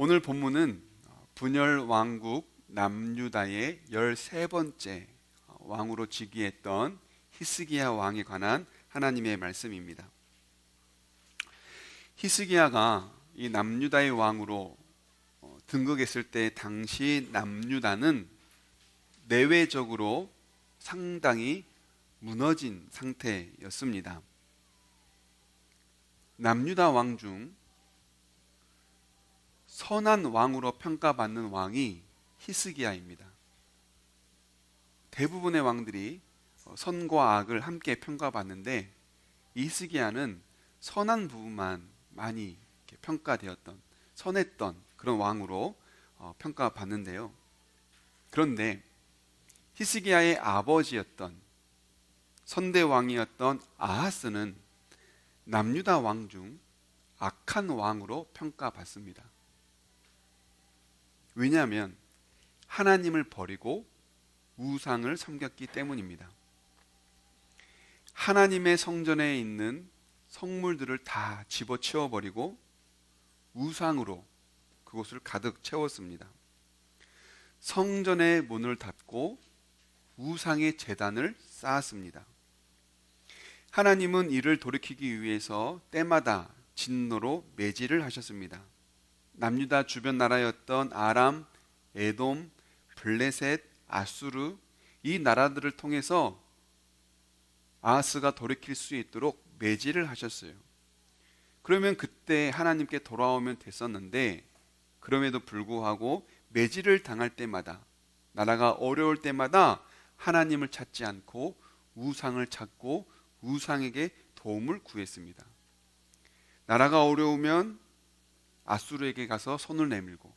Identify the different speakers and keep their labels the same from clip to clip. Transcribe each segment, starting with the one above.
Speaker 1: 오늘 본문은 분열 왕국 남유다의 13번째 왕으로 즉위했던 히스기야 왕에 관한 하나님의 말씀입니다. 히스기야가 이 남유다의 왕으로 등극했을 때 당시 남유다는 내외적으로 상당히 무너진 상태였습니다. 남유다 왕 중 선한 왕으로 평가받는 왕이 히스기야입니다. 대부분의 왕들이 선과 악을 함께 평가받는데 히스기야는 선한 부분만 많이 평가되었던, 선했던 그런 왕으로 평가받는데요. 그런데 히스기야의 아버지였던 선대왕이었던 아하스는 남유다 왕 중 악한 왕으로 평가받습니다. 왜냐하면 하나님을 버리고 우상을 섬겼기 때문입니다. 하나님의 성전에 있는 성물들을 다 집어치워 버리고 우상으로 그곳을 가득 채웠습니다. 성전의 문을 닫고 우상의 제단을 쌓았습니다. 하나님은 이를 돌이키기 위해서 때마다 진노로 매질을 하셨습니다. 남유다 주변 나라였던 아람, 에돔, 블레셋, 아수르 이 나라들을 통해서 아하스가 돌이킬 수 있도록 매질을 하셨어요. 그러면 그때 하나님께 돌아오면 됐었는데 그럼에도 불구하고 매질을 당할 때마다, 나라가 어려울 때마다 하나님을 찾지 않고 우상을 찾고 우상에게 도움을 구했습니다. 나라가 어려우면 아수르에게 가서 손을 내밀고,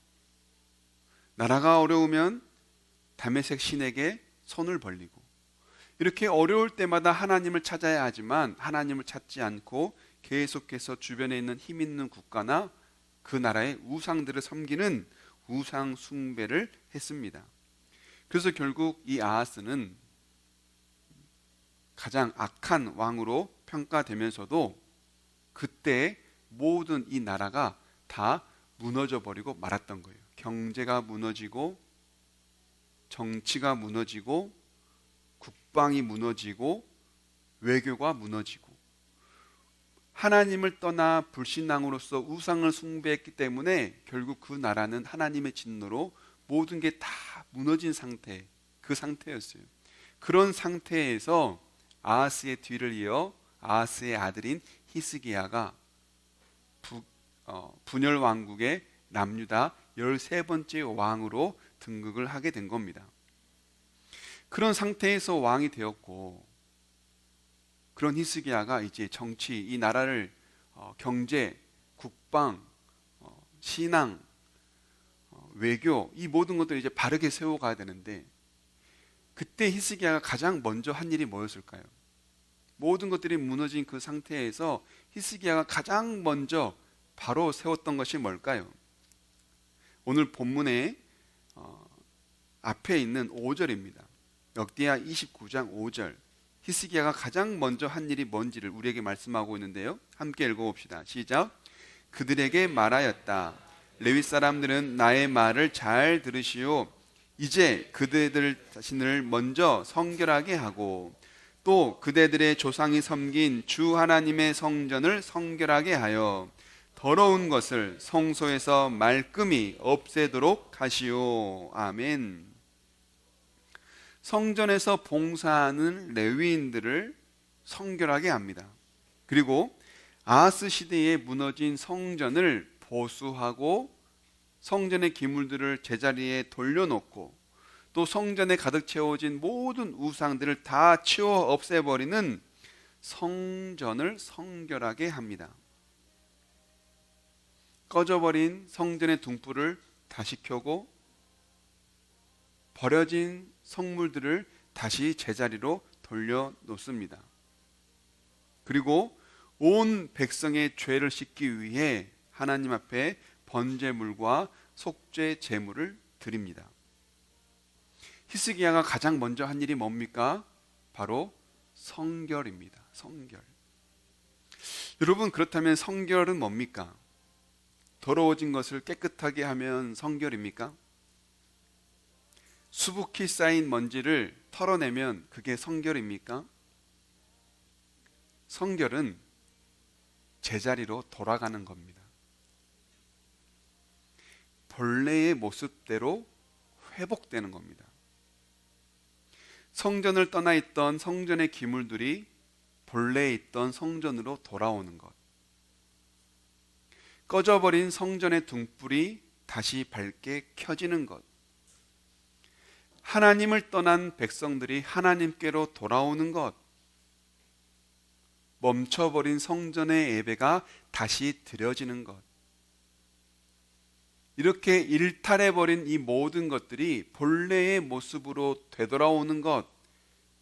Speaker 1: 나라가 어려우면 다메섹 신에게 손을 벌리고, 이렇게 어려울 때마다 하나님을 찾아야 하지만 하나님을 찾지 않고 계속해서 주변에 있는 힘 있는 국가나 그 나라의 우상들을 섬기는 우상 숭배를 했습니다. 그래서 결국 이 아하스는 가장 악한 왕으로 평가되면서도 그때 모든 이 나라가 다 무너져 버리고 말았던 거예요. 경제가 무너지고, 정치가 무너지고, 국방이 무너지고, 외교가 무너지고, 하나님을 떠나 불신앙으로서 우상을 숭배했기 때문에 결국 그 나라는 하나님의 진노로 모든 게 다 무너진 상태, 그 상태였어요. 그런 상태에서 아하스의 뒤를 이어 아하스의 아들인 히스기야가 분열 왕국의 남유다 13번째 왕으로 등극을 하게 된 겁니다. 그런 상태에서 왕이 되었고, 그런 히스기야가 이제 정치, 이 나라를 경제, 국방, 신앙, 외교 이 모든 것들을 이제 바르게 세워가야 되는데, 그때 히스기야가 가장 먼저 한 일이 뭐였을까요? 모든 것들이 무너진 그 상태에서 히스기야가 가장 먼저 바로 세웠던 것이 뭘까요? 오늘 본문의 앞에 있는 5절입니다. 역대하 29장 5절. 히스기야가 가장 먼저 한 일이 뭔지를 우리에게 말씀하고 있는데요. 함께 읽어봅시다. 시작. 그들에게 말하였다. 레위 사람들은 나의 말을 잘 들으시오. 이제 그대들 자신을 먼저 성결하게 하고 또 그대들의 조상이 섬긴 주 하나님의 성전을 성결하게 하여 더러운 것을 성소에서 말끔히 없애도록 하시오. 아멘. 성전에서 봉사하는 레위인들을 성결하게 합니다. 그리고 아하스 시대에 무너진 성전을 보수하고 성전의 기물들을 제자리에 돌려놓고 또 성전에 가득 채워진 모든 우상들을 다 치워 없애버리는 성전을 성결하게 합니다. 꺼져버린 성전의 등불을 다시 켜고 버려진 성물들을 다시 제자리로 돌려놓습니다. 그리고 온 백성의 죄를 씻기 위해 하나님 앞에 번제물과 속죄 제물을 드립니다. 히스기야가 가장 먼저 한 일이 뭡니까? 바로 성결입니다. 성결. 여러분, 그렇다면 성결은 뭡니까? 더러워진 것을 깨끗하게 하면 성결입니까? 수북히 쌓인 먼지를 털어내면 그게 성결입니까? 성결은 제자리로 돌아가는 겁니다. 본래의 모습대로 회복되는 겁니다. 성전을 떠나 있던 성전의 기물들이 본래에 있던 성전으로 돌아오는 것. 꺼져버린 성전의 등불이 다시 밝게 켜지는 것. 하나님을 떠난 백성들이 하나님께로 돌아오는 것. 멈춰버린 성전의 예배가 다시 드려지는 것. 이렇게 일탈해버린 이 모든 것들이 본래의 모습으로 되돌아오는 것,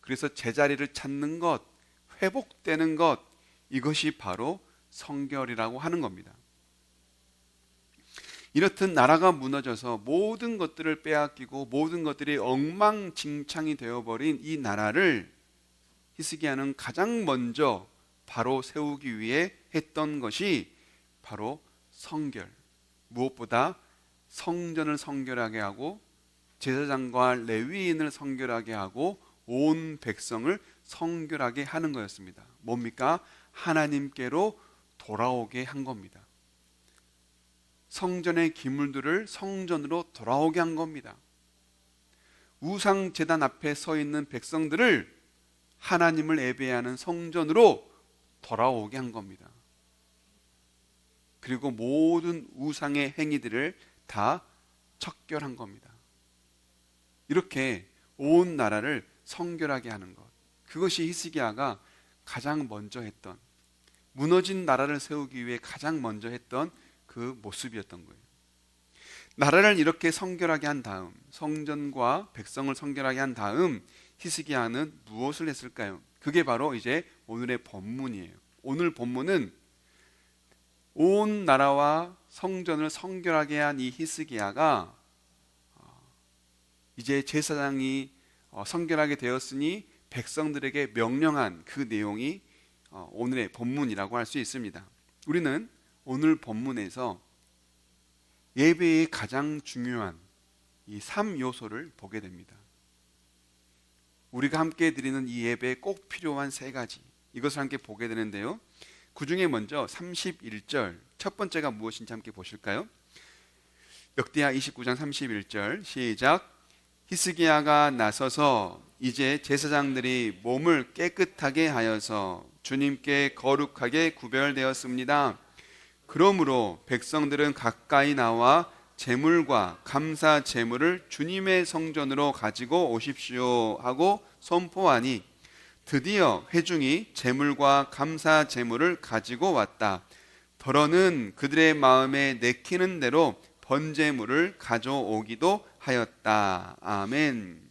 Speaker 1: 그래서 제자리를 찾는 것, 회복되는 것, 이것이 바로 성결이라고 하는 겁니다. 이렇듯 나라가 무너져서 모든 것들을 빼앗기고 모든 것들이 엉망진창이 되어버린 이 나라를 히스기야는 가장 먼저 바로 세우기 위해 했던 것이 바로 성결, 무엇보다 성전을 성결하게 하고 제사장과 레위인을 성결하게 하고 온 백성을 성결하게 하는 거였습니다. 뭡니까? 하나님께로 돌아오게 한 겁니다. 성전의 기물들을 성전으로 돌아오게 한 겁니다. 우상 제단 앞에 서 있는 백성들을 하나님을 예배하는 성전으로 돌아오게 한 겁니다. 그리고 모든 우상의 행위들을 다 척결한 겁니다. 이렇게 온 나라를 성결하게 하는 것, 그것이 히스기야가 가장 먼저 했던, 무너진 나라를 세우기 위해 가장 먼저 했던 그 모습이었던 거예요. 나라를 이렇게 성결하게 한 다음, 성전과 백성을 성결하게 한 다음 히스기야는 무엇을 했을까요? 그게 바로 이제 오늘의 본문이에요. 오늘 본문은 온 나라와 성전을 성결하게 한 이 히스기야가 이제 제사장이 성결하게 되었으니 백성들에게 명령한 그 내용이 오늘의 본문이라고 할 수 있습니다. 우리는 오늘 본문에서 예배의 가장 중요한 이 3요소를 보게 됩니다. 우리가 함께 드리는 이 예배에 꼭 필요한 3가지, 이것을 함께 보게 되는데요, 그 중에 먼저 31절 첫 번째가 무엇인지 함께 보실까요? 역대하 29장 31절 시작. 히스기야가 나서서 이제 제사장들이 몸을 깨끗하게 하여서 주님께 거룩하게 구별되었습니다. 그러므로 백성들은 가까이 나와 제물과 감사 제물을 주님의 성전으로 가지고 오십시오 하고 선포하니 드디어 회중이 제물과 감사 제물을 가지고 왔다. 더러는 그들의 마음에 내키는 대로 번제물을 가져오기도 하였다. 아멘.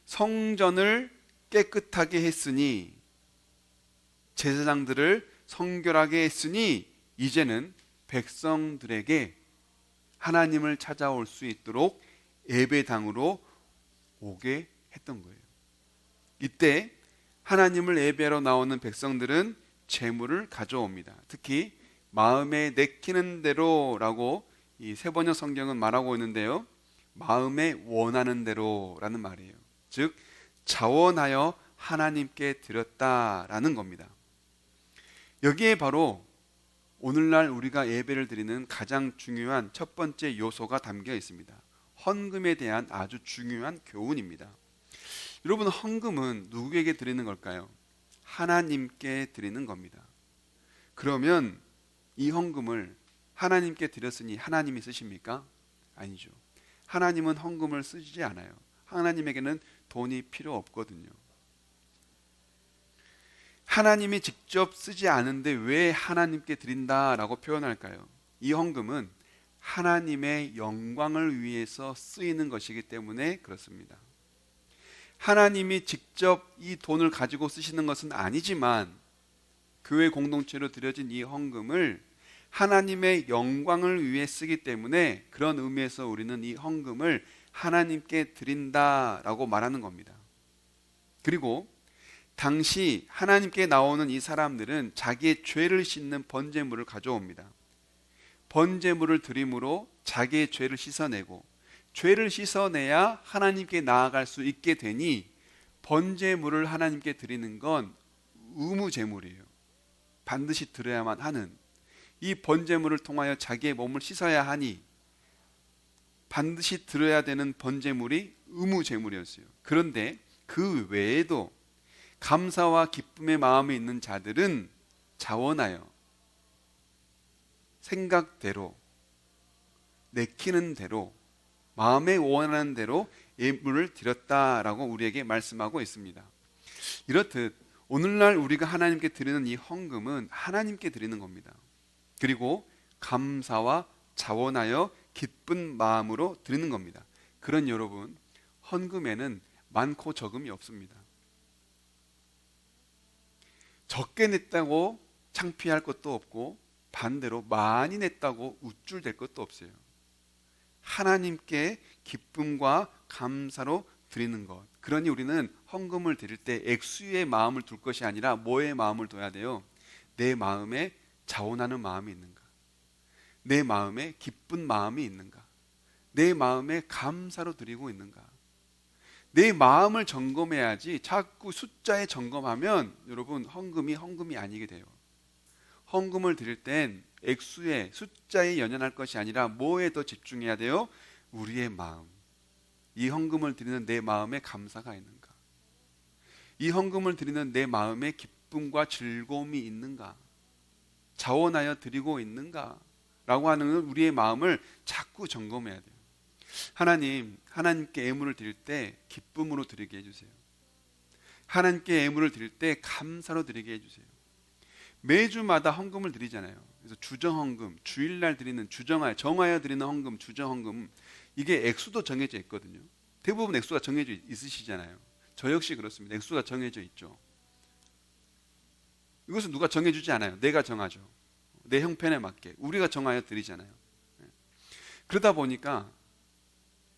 Speaker 1: 성전을 깨끗하게 했으니, 제사장들을 성결하게 했으니 이제는 백성들에게 하나님을 찾아올 수 있도록 예배당으로 오게 했던 거예요. 이때 하나님을 예배하러 나오는 백성들은 제물을 가져옵니다. 특히 마음에 내키는 대로라고 이 세번역 성경은 말하고 있는데요, 마음에 원하는 대로라는 말이에요. 즉 자원하여 하나님께 드렸다라는 겁니다. 여기에 바로 오늘날 우리가 예배를 드리는 가장 중요한 첫 번째 요소가 담겨 있습니다. 헌금에 대한 아주 중요한 교훈입니다. 여러분, 헌금은 누구에게 드리는 걸까요? 하나님께 드리는 겁니다. 그러면 이 헌금을 하나님께 드렸으니 하나님이 쓰십니까? 아니죠. 하나님은 헌금을 쓰지 않아요. 하나님에게는 돈이 필요 없거든요. 하나님이 직접 쓰지 않은데 왜 하나님께 드린다라고 표현할까요? 이 헌금은 하나님의 영광을 위해서 쓰이는 것이기 때문에 그렇습니다. 하나님이 직접 이 돈을 가지고 쓰시는 것은 아니지만 교회 공동체로 드려진 이 헌금을 하나님의 영광을 위해 쓰기 때문에 그런 의미에서 우리는 이 헌금을 하나님께 드린다라고 말하는 겁니다. 그리고 당시 하나님께 나오는 이 사람들은 자기의 죄를 씻는 번제물을 가져옵니다. 번제물을 드림으로 자기의 죄를 씻어내고 죄를 씻어내야 하나님께 나아갈 수 있게 되니 번제물을 하나님께 드리는 건 의무제물이에요. 반드시 드려야만 하는, 이 번제물을 통하여 자기의 몸을 씻어야 하니 반드시 드려야 되는 번제물이 의무제물이었어요. 그런데 그 외에도 감사와 기쁨의 마음이 있는 자들은 자원하여 생각대로 내키는 대로 마음에 원하는 대로 예물을 드렸다라고 우리에게 말씀하고 있습니다. 이렇듯 오늘날 우리가 하나님께 드리는 이 헌금은 하나님께 드리는 겁니다. 그리고 감사와 자원하여 기쁜 마음으로 드리는 겁니다. 그런 여러분, 헌금에는 많고 적음이 없습니다. 적게 냈다고 창피할 것도 없고 반대로 많이 냈다고 우쭐댈 것도 없어요. 하나님께 기쁨과 감사로 드리는 것. 그러니 우리는 헌금을 드릴 때 액수의 마음을 둘 것이 아니라 뭐의 마음을 둬야 돼요? 내 마음에 자원하는 마음이 있는가? 내 마음에 기쁜 마음이 있는가? 내 마음에 감사로 드리고 있는가? 내 마음을 점검해야지 자꾸 숫자에 점검하면 여러분 헌금이 아니게 돼요. 헌금을 드릴 땐 액수에 숫자에 연연할 것이 아니라 뭐에 더 집중해야 돼요? 우리의 마음. 이 헌금을 드리는 내 마음에 감사가 있는가? 이 헌금을 드리는 내 마음에 기쁨과 즐거움이 있는가? 자원하여 드리고 있는가? 라고 하는 우리의 마음을 자꾸 점검해야 돼요. 하나님께 예물을 드릴 때 기쁨으로 드리게 해주세요. 하나님께 예물을 드릴 때 감사로 드리게 해주세요. 매주마다 헌금을 드리잖아요. 그래서 주정헌금, 주일날 드리는 정하여 드리는 헌금, 주정헌금, 이게 액수도 정해져 있거든요. 대부분 액수가 정해져 있으시잖아요. 저 역시 그렇습니다. 액수가 정해져 있죠. 이것은 누가 정해주지 않아요. 내가 정하죠. 내 형편에 맞게 우리가 정하여 드리잖아요. 그러다 보니까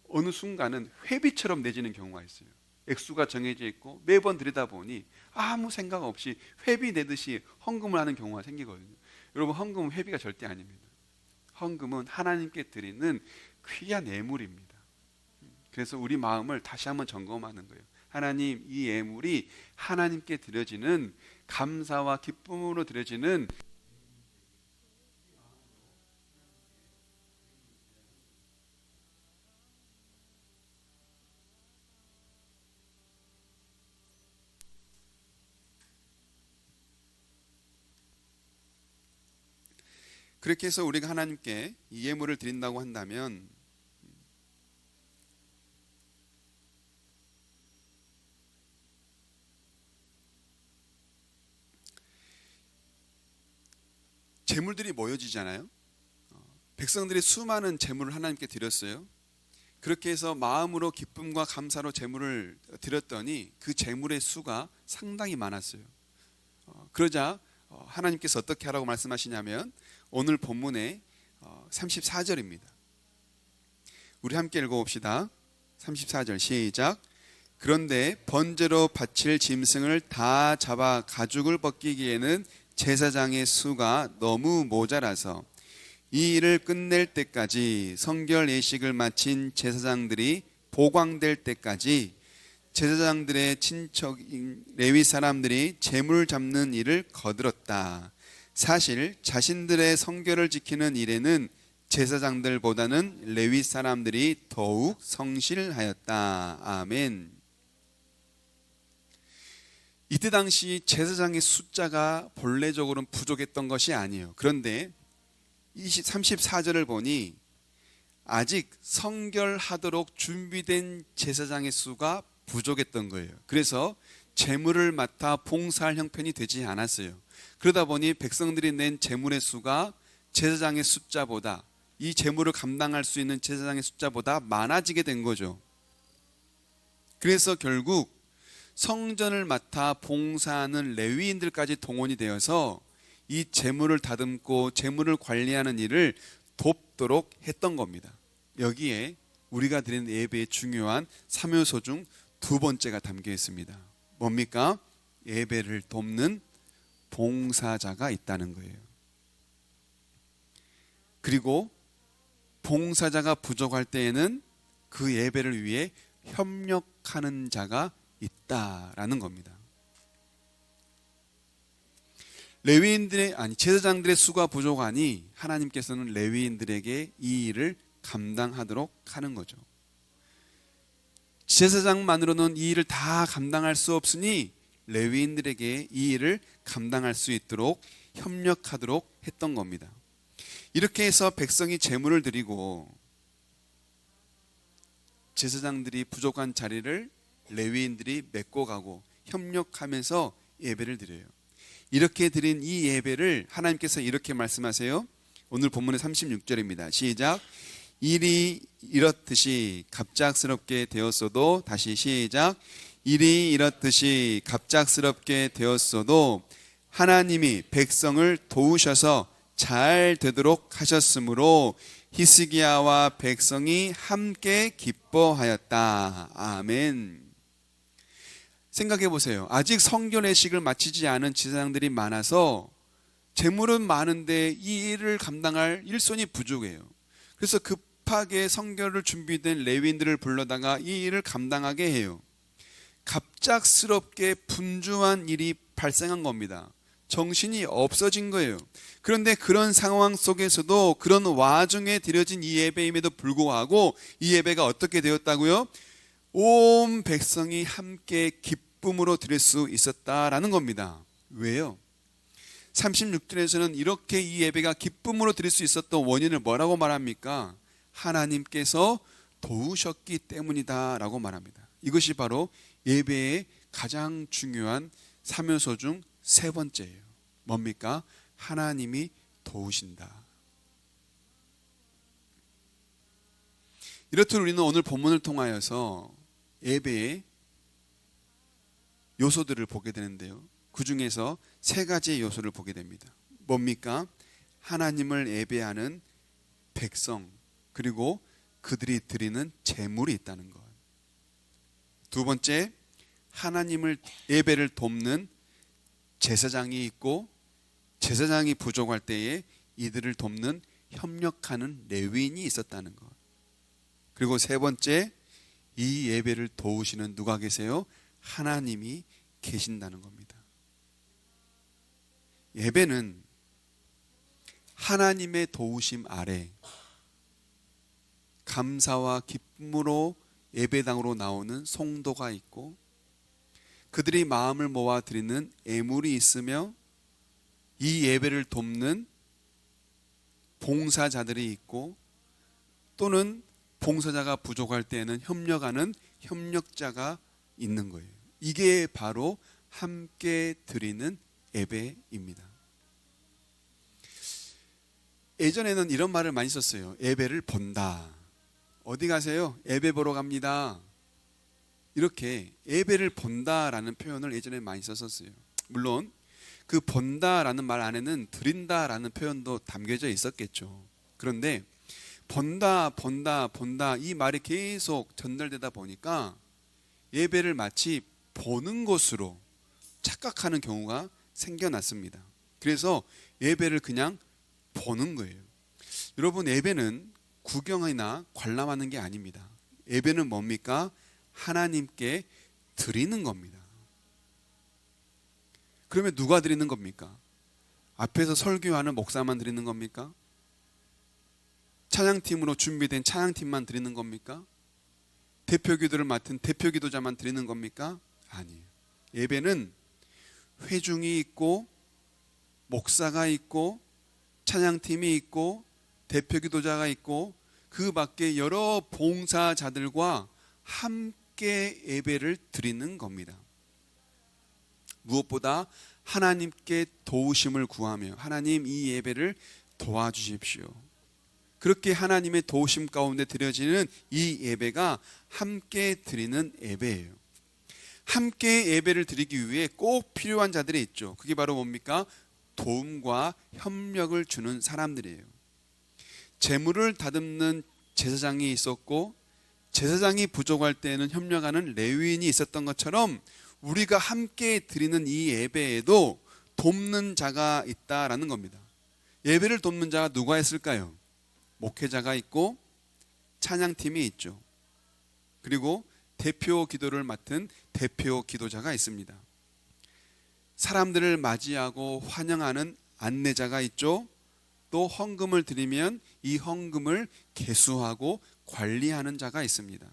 Speaker 1: 어느 순간은 회비처럼 내지는 경우가 있어요. 액수가 정해져 있고 매번 드리다 보니 아무 생각 없이 회비 내듯이 헌금을 하는 경우가 생기거든요. 여러분, 헌금은 회비가 절대 아닙니다. 헌금은 하나님께 드리는 귀한 예물입니다. 그래서 우리 마음을 다시 한번 점검하는 거예요. 하나님, 이 예물이 하나님께 드려지는 감사와 기쁨으로 드려지는 그렇게 해서 우리가 하나님께 이 예물을 드린다고 한다면 재물들이 모여지잖아요. 백성들이 수많은 재물을 하나님께 드렸어요. 그렇게 해서 마음으로 기쁨과 감사로 재물을 드렸더니 그 재물의 수가 상당히 많았어요. 그러자 하나님께서 어떻게 하라고 말씀하시냐면 오늘 본문의 34절입니다. 우리 함께 읽어봅시다. 34절 시작. 그런데 번제로 바칠 짐승을 다 잡아 가죽을 벗기기에는 제사장의 수가 너무 모자라서 이 일을 끝낼 때까지 성결 예식을 마친 제사장들이 보광될 때까지 제사장들의 친척인 레위 사람들이 제물 잡는 일을 거들었다. 사실 자신들의 성결을 지키는 일에는 제사장들보다는 레위 사람들이 더욱 성실하였다. 아멘. 이때 당시 제사장의 숫자가 본래적으로는 부족했던 것이 아니에요. 그런데 34절을 보니 아직 성결하도록 준비된 제사장의 수가 부족했던 거예요. 그래서 제물을 맡아 봉사할 형편이 되지 않았어요. 그러다 보니 백성들이 낸 제물의 수가 제사장의 숫자보다, 이 제물을 감당할 수 있는 제사장의 숫자보다 많아지게 된 거죠. 그래서 결국 성전을 맡아 봉사하는 레위인들까지 동원이 되어서 이 제물을 다듬고 제물을 관리하는 일을 돕도록 했던 겁니다. 여기에 우리가 드리는 예배의 중요한 3요소 중 두 번째가 담겨 있습니다. 뭡니까? 예배를 돕는 봉사자가 있다는 거예요. 그리고 봉사자가 부족할 때에는 그 예배를 위해 협력하는 자가 있다라는 겁니다. 제사장들의 수가 부족하니 하나님께서는 레위인들에게 이 일을 감당하도록 하는 거죠. 제사장만으로는 이 일을 다 감당할 수 없으니 레위인들에게 이 일을 감당할 수 있도록 협력하도록 했던 겁니다. 이렇게 해서 백성이 제물을 드리고 제사장들이 부족한 자리를 레위인들이 메꿔 가고 협력하면서 예배를 드려요. 이렇게 드린 이 예배를 하나님께서 이렇게 말씀하세요. 오늘 본문의 36절입니다. 시작. 일이 이렇듯이 갑작스럽게 되었어도, 다시 시작. 일이 이렇듯이 갑작스럽게 되었어도 하나님이 백성을 도우셔서 잘 되도록 하셨으므로 히스기야와 백성이 함께 기뻐하였다. 아멘. 생각해 보세요. 아직 성결례식을 마치지 않은 제사장들이 많아서 재물은 많은데 이 일을 감당할 일손이 부족해요. 그래서 급하게 성결을 준비된 레위인들을 불러다가 이 일을 감당하게 해요. 갑작스럽게 분주한 일이 발생한 겁니다. 정신이 없어진 거예요. 그런데 그런 상황 속에서도, 그런 와중에 드려진 이 예배임에도 불구하고 이 예배가 어떻게 되었다고요? 온 백성이 함께 기쁨으로 드릴 수 있었다라는 겁니다. 왜요? 36절에서는 이렇게 이 예배가 기쁨으로 드릴 수 있었던 원인을 뭐라고 말합니까? 하나님께서 도우셨기 때문이다 라고 말합니다. 이것이 바로 예배의 가장 중요한 사면소 중 세 번째예요. 뭡니까? 하나님이 도우신다. 이렇듯 우리는 오늘 본문을 통하여서 예배의 요소들을 보게 되는데요. 그 중에서 세 가지의 요소를 보게 됩니다. 뭡니까? 하나님을 예배하는 백성, 그리고 그들이 드리는 제물이 있다는 것. 두 번째, 하나님을 예배를 돕는 제사장이 있고, 제사장이 부족할 때에 이들을 돕는 협력하는 레위인이 있었다는 것. 그리고 세 번째, 이 예배를 도우시는 누가 계세요? 하나님이 계신다는 겁니다. 예배는 하나님의 도우심 아래 감사와 기쁨으로 예배당으로 나오는 성도가 있고, 그들이 마음을 모아 드리는 애물이 있으며, 이 예배를 돕는 봉사자들이 있고, 또는 봉사자가 부족할 때에는 협력하는 협력자가 있는 거예요. 이게 바로 함께 드리는 예배입니다. 예전에는 이런 말을 많이 썼어요. 예배를 본다. 어디 가세요? 예배 보러 갑니다. 이렇게 예배를 본다라는 표현을 예전에 많이 썼었어요. 물론 그 본다라는 말 안에는 드린다라는 표현도 담겨져 있었겠죠. 그런데 본다 이 말이 계속 전달되다 보니까 예배를 마치 보는 것으로 착각하는 경우가 생겨났습니다. 그래서 예배를 그냥 보는 거예요. 여러분, 예배는 구경이나 관람하는 게 아닙니다. 예배는 뭡니까? 하나님께 드리는 겁니다. 그러면 누가 드리는 겁니까? 앞에서 설교하는 목사만 드리는 겁니까? 찬양팀으로 준비된 찬양팀만 드리는 겁니까? 대표기도를 맡은 대표기도자만 드리는 겁니까? 아니에요. 예배는 회중이 있고, 목사가 있고, 찬양팀이 있고, 대표기도자가 있고, 그 밖에 여러 봉사자들과 함께 예배를 드리는 겁니다. 무엇보다 하나님께 도우심을 구하며, 하나님 이 예배를 도와주십시오. 그렇게 하나님의 도우심 가운데 드려지는 이 예배가 함께 드리는 예배예요. 함께 예배를 드리기 위해 꼭 필요한 자들이 있죠. 그게 바로 뭡니까? 도움과 협력을 주는 사람들이에요. 제물을 다듬는 제사장이 있었고, 제사장이 부족할 때에는 협력하는 레위인이 있었던 것처럼 우리가 함께 드리는 이 예배에도 돕는 자가 있다라는 겁니다. 예배를 돕는 자가 누가 있을까요? 목회자가 있고 찬양팀이 있죠. 그리고 대표 기도를 맡은 대표 기도자가 있습니다. 사람들을 맞이하고 환영하는 안내자가 있죠. 또 헌금을 드리면 이 헌금을 계수하고 관리하는 자가 있습니다.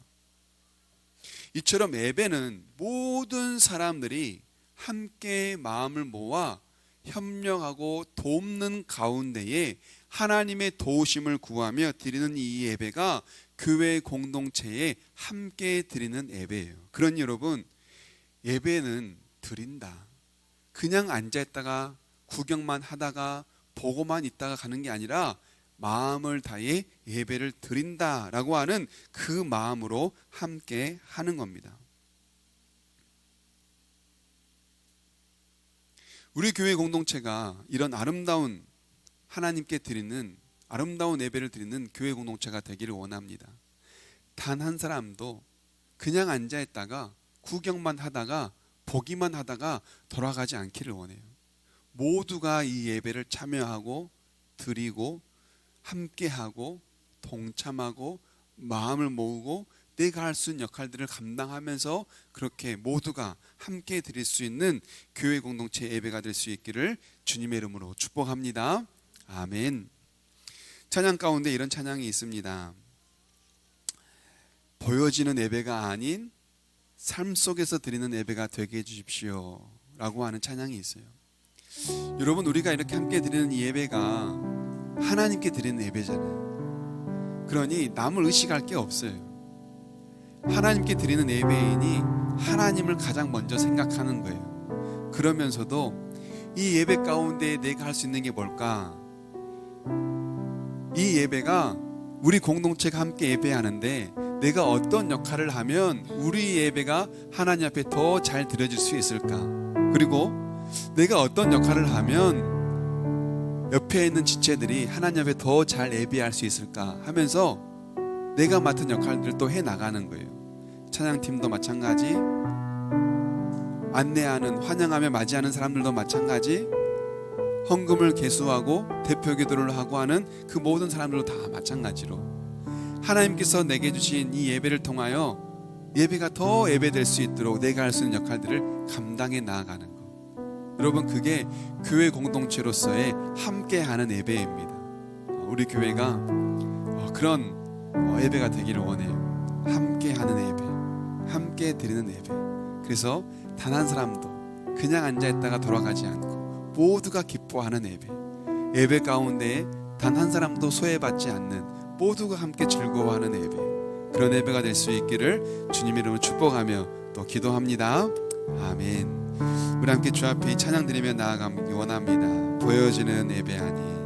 Speaker 1: 이처럼 예배는 모든 사람들이 함께 마음을 모아 협력하고 돕는 가운데에 하나님의 도우심을 구하며 드리는 이 예배가 교회 공동체에 함께 드리는 예배예요. 그러니 여러분, 예배는 드린다. 그냥 앉아있다가 구경만 하다가 보고만 있다가 가는 게 아니라 마음을 다해 예배를 드린다라고 하는 그 마음으로 함께 하는 겁니다. 우리 교회 공동체가 이런 아름다운 하나님께 드리는 아름다운 예배를 드리는 교회 공동체가 되기를 원합니다. 단 한 사람도 그냥 앉아있다가 구경만 하다가 보기만 하다가 돌아가지 않기를 원해요. 모두가 이 예배를 참여하고 드리고 함께하고 동참하고 마음을 모으고 내가 할 수 있는 역할들을 감당하면서 그렇게 모두가 함께 드릴 수 있는 교회 공동체 예배가 될 수 있기를 주님의 이름으로 축복합니다. 아멘. 찬양 가운데 이런 찬양이 있습니다. 보여지는 예배가 아닌 삶 속에서 드리는 예배가 되게 해주십시오 라고 하는 찬양이 있어요. 여러분, 우리가 이렇게 함께 드리는 이 예배가 하나님께 드리는 예배잖아요. 그러니 남을 의식할 게 없어요. 하나님께 드리는 예배이니 하나님을 가장 먼저 생각하는 거예요. 그러면서도 이 예배 가운데 내가 할 수 있는 게 뭘까? 이 예배가 우리 공동체가 함께 예배하는데 내가 어떤 역할을 하면 우리 예배가 하나님 앞에 더 잘 드려질 수 있을까? 그리고 내가 어떤 역할을 하면 옆에 있는 지체들이 하나님 앞에 더 잘 예배할 수 있을까 하면서 내가 맡은 역할들을 또 해나가는 거예요. 찬양팀도 마찬가지, 안내하는 환영하며 맞이하는 사람들도 마찬가지, 헌금을 계수하고 대표 기도를 하고 하는 그 모든 사람들도 다 마찬가지로 하나님께서 내게 주신 이 예배를 통하여 예배가 더 예배될 수 있도록 내가 할 수 있는 역할들을 감당해 나아가는 것. 여러분, 그게 교회 공동체로서의 함께하는 예배입니다. 우리 교회가 그런 예배가 되기를 원해요. 함께하는 예배, 함께 드리는 예배. 그래서 단 한 사람도 그냥 앉아있다가 돌아가지 않고 모두가 기뻐하는 예배, 예배 가운데 단 한 사람도 소외받지 않는 모두가 함께 즐거워하는 예배, 그런 예배가 될 수 있기를 주님의 이름으로 축복하며 또 기도합니다. 아멘. 우리 함께 주 앞에 찬양 드리며 나아가기 원합니다. 보여지는 예배 아닌